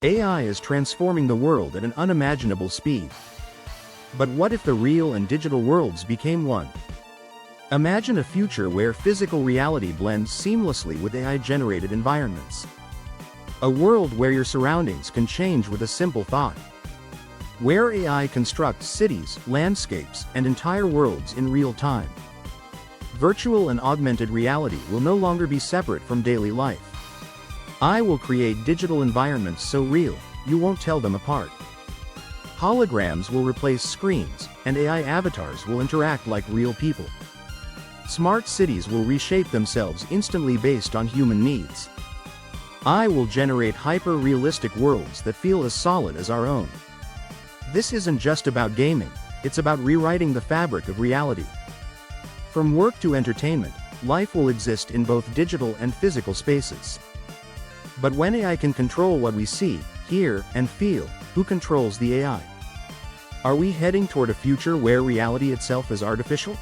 AI is transforming the world at an unimaginable speed. But what if the real and digital worlds became one? Imagine a future where physical reality blends seamlessly with AI-generated environments. A world where your surroundings can change with a simple thought. Where AI constructs cities, landscapes, and entire worlds in real time. Virtual and augmented reality will no longer be separate from daily life. AI will create digital environments so real, you won't tell them apart. Holograms will replace screens, and AI avatars will interact like real people. Smart cities will reshape themselves instantly based on human needs. AI will generate hyper-realistic worlds that feel as solid as our own. This isn't just about gaming, it's about rewriting the fabric of reality. From work to entertainment, life will exist in both digital and physical spaces. But when AI can control what we see, hear, and feel, who controls the AI? Are we heading toward a future where reality itself is artificial?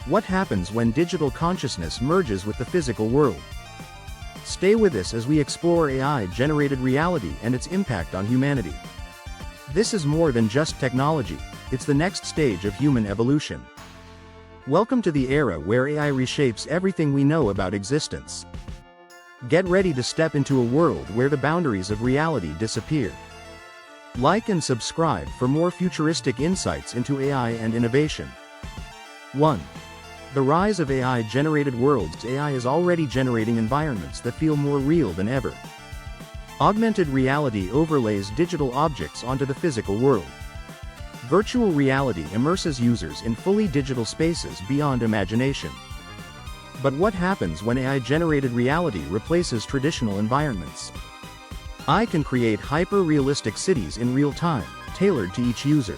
What happens when digital consciousness merges with the physical world? Stay with us as we explore AI-generated reality and its impact on humanity. This is more than just technology, it's the next stage of human evolution. Welcome to the era where AI reshapes everything we know about existence. Get ready to step into a world where the boundaries of reality disappear. Like and subscribe for more futuristic insights into AI and innovation. 1. The rise of AI-generated worlds. AI is already generating environments that feel more real than ever. Augmented reality overlays digital objects onto the physical world. Virtual reality immerses users in fully digital spaces beyond imagination. But what happens when AI-generated reality replaces traditional environments? AI can create hyper-realistic cities in real time, tailored to each user.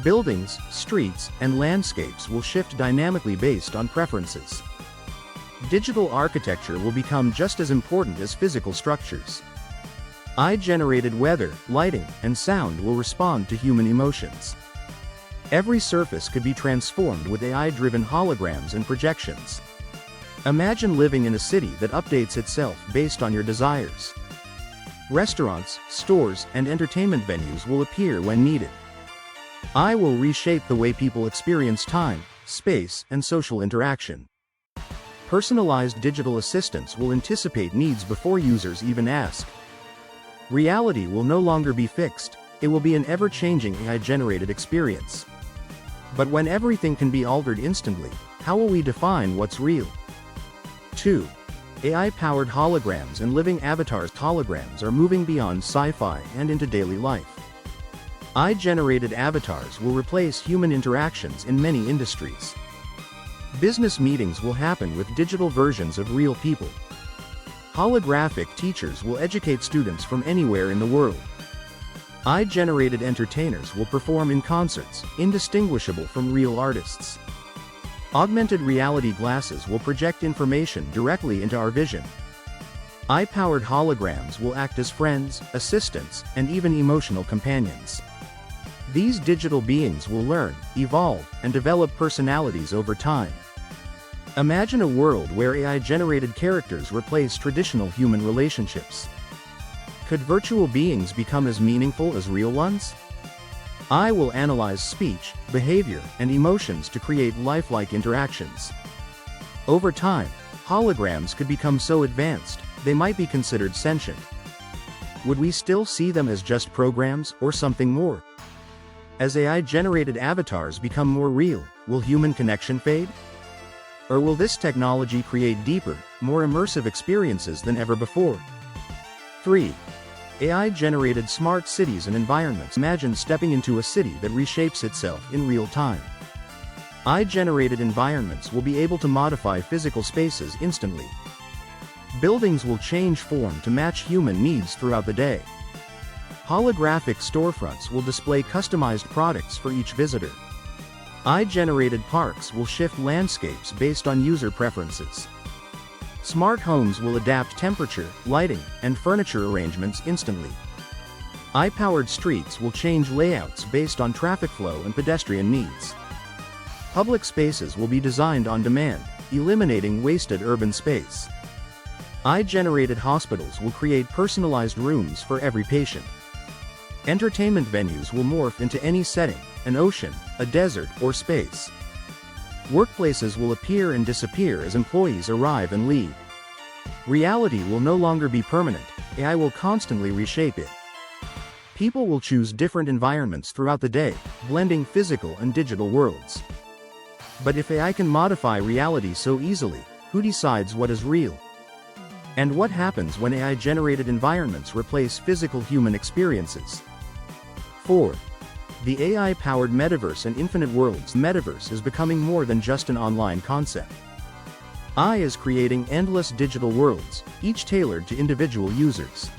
Buildings, streets, and landscapes will shift dynamically based on preferences. Digital architecture will become just as important as physical structures. AI-generated weather, lighting, and sound will respond to human emotions. Every surface could be transformed with AI-driven holograms and projections. Imagine living in a city that updates itself based on your desires. Restaurants, stores, and entertainment venues will appear when needed. AI will reshape the way people experience time, space, and social interaction. Personalized digital assistants will anticipate needs before users even ask. Reality will no longer be fixed, it will be an ever-changing AI-generated experience. But when everything can be altered instantly, how will we define what's real? 2. AI-powered holograms and living avatars. Holograms are moving beyond sci-fi and into daily life. AI-generated avatars will replace human interactions in many industries. Business meetings will happen with digital versions of real people. Holographic teachers will educate students from anywhere in the world. AI-generated entertainers will perform in concerts, indistinguishable from real artists. Augmented reality glasses will project information directly into our vision. AI-powered holograms will act as friends, assistants, and even emotional companions. These digital beings will learn, evolve, and develop personalities over time. Imagine a world where AI-generated characters replace traditional human relationships. Could virtual beings become as meaningful as real ones? AI will analyze speech, behavior, and emotions to create lifelike interactions. Over time, holograms could become so advanced, they might be considered sentient. Would we still see them as just programs, or something more? As AI-generated avatars become more real, will human connection fade? Or will this technology create deeper, more immersive experiences than ever before? 3. AI-generated smart cities and environments. Imagine stepping into a city that reshapes itself in real time. AI-generated environments will be able to modify physical spaces instantly. Buildings will change form to match human needs throughout the day. Holographic storefronts will display customized products for each visitor. AI-generated parks will shift landscapes based on user preferences. Smart homes will adapt temperature, lighting, and furniture arrangements instantly. AI-powered streets will change layouts based on traffic flow and pedestrian needs. Public spaces will be designed on demand, eliminating wasted urban space. AI-generated hospitals will create personalized rooms for every patient. Entertainment venues will morph into any setting, an ocean, a desert, or space. Workplaces will appear and disappear as employees arrive and leave. Reality will no longer be permanent, AI will constantly reshape it. People will choose different environments throughout the day, blending physical and digital worlds. But if AI can modify reality so easily, who decides what is real? And what happens when AI-generated environments replace physical human experiences? 4. The AI-powered metaverse and infinite worlds. Metaverse is becoming more than just an online concept. AI is creating endless digital worlds, each tailored to individual users.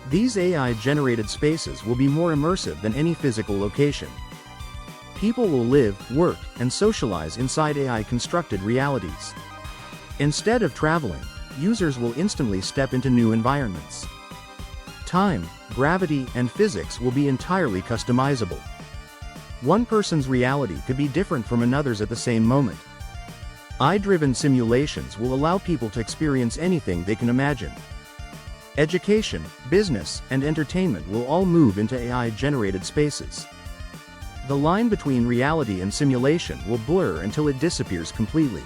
These AI-generated spaces will be more immersive than any physical location. People will live, work, and socialize inside AI-constructed realities. Instead of traveling, users will instantly step into new environments. Time, gravity, and physics will be entirely customizable. One person's reality could be different from another's at the same moment. AI-driven simulations will allow people to experience anything they can imagine. Education, business, and entertainment will all move into AI-generated spaces. The line between reality and simulation will blur until it disappears completely.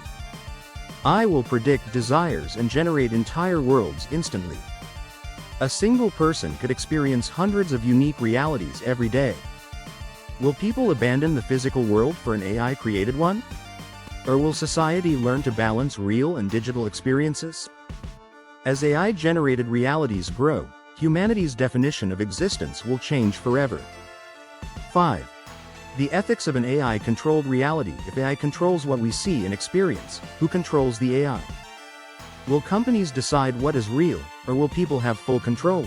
AI will predict desires and generate entire worlds instantly. A single person could experience hundreds of unique realities every day. Will people abandon the physical world for an AI-created one? Or will society learn to balance real and digital experiences? As AI-generated realities grow, humanity's definition of existence will change forever. 5. The ethics of an AI-controlled reality. If AI controls what we see and experience, who controls the AI? Will companies decide what is real, or will people have full control?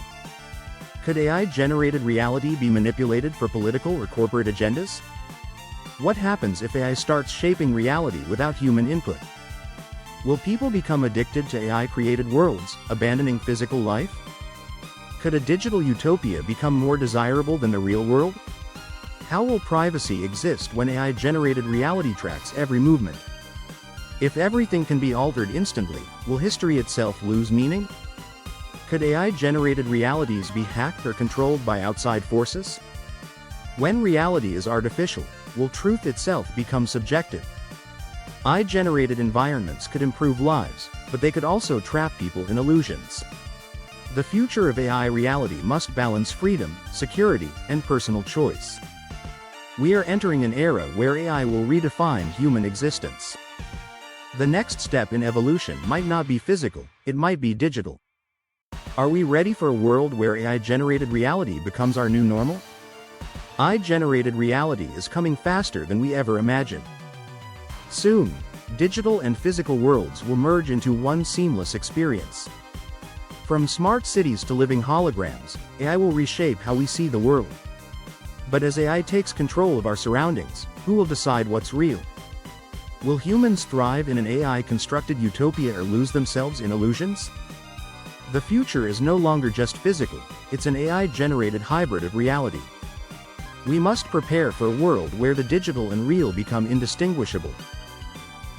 Could AI-generated reality be manipulated for political or corporate agendas? What happens if AI starts shaping reality without human input? Will people become addicted to AI-created worlds, abandoning physical life? Could a digital utopia become more desirable than the real world? How will privacy exist when AI-generated reality tracks every movement? If everything can be altered instantly, will history itself lose meaning? Could AI-generated realities be hacked or controlled by outside forces? When reality is artificial, will truth itself become subjective? AI-generated environments could improve lives, but they could also trap people in illusions. The future of AI reality must balance freedom, security, and personal choice. We are entering an era where AI will redefine human existence. The next step in evolution might not be physical, it might be digital. Are we ready for a world where AI-generated reality becomes our new normal? AI-generated reality is coming faster than we ever imagined. Soon, digital and physical worlds will merge into one seamless experience. From smart cities to living holograms, AI will reshape how we see the world. But as AI takes control of our surroundings, who will decide what's real? Will humans thrive in an AI-constructed utopia or lose themselves in illusions? The future is no longer just physical, it's an AI-generated hybrid of reality. We must prepare for a world where the digital and real become indistinguishable.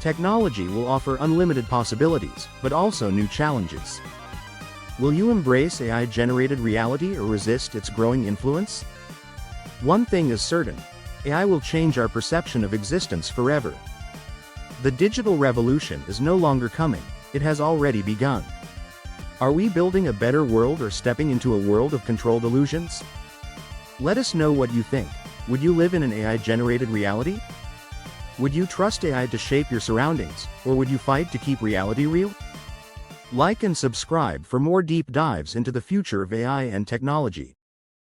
Technology will offer unlimited possibilities, but also new challenges. Will you embrace AI-generated reality or resist its growing influence? One thing is certain, AI will change our perception of existence forever. The digital revolution is no longer coming, it has already begun. Are we building a better world or stepping into a world of controlled illusions? Let us know what you think. Would you live in an AI-generated reality? Would you trust AI to shape your surroundings, or would you fight to keep reality real? Like and subscribe for more deep dives into the future of AI and technology.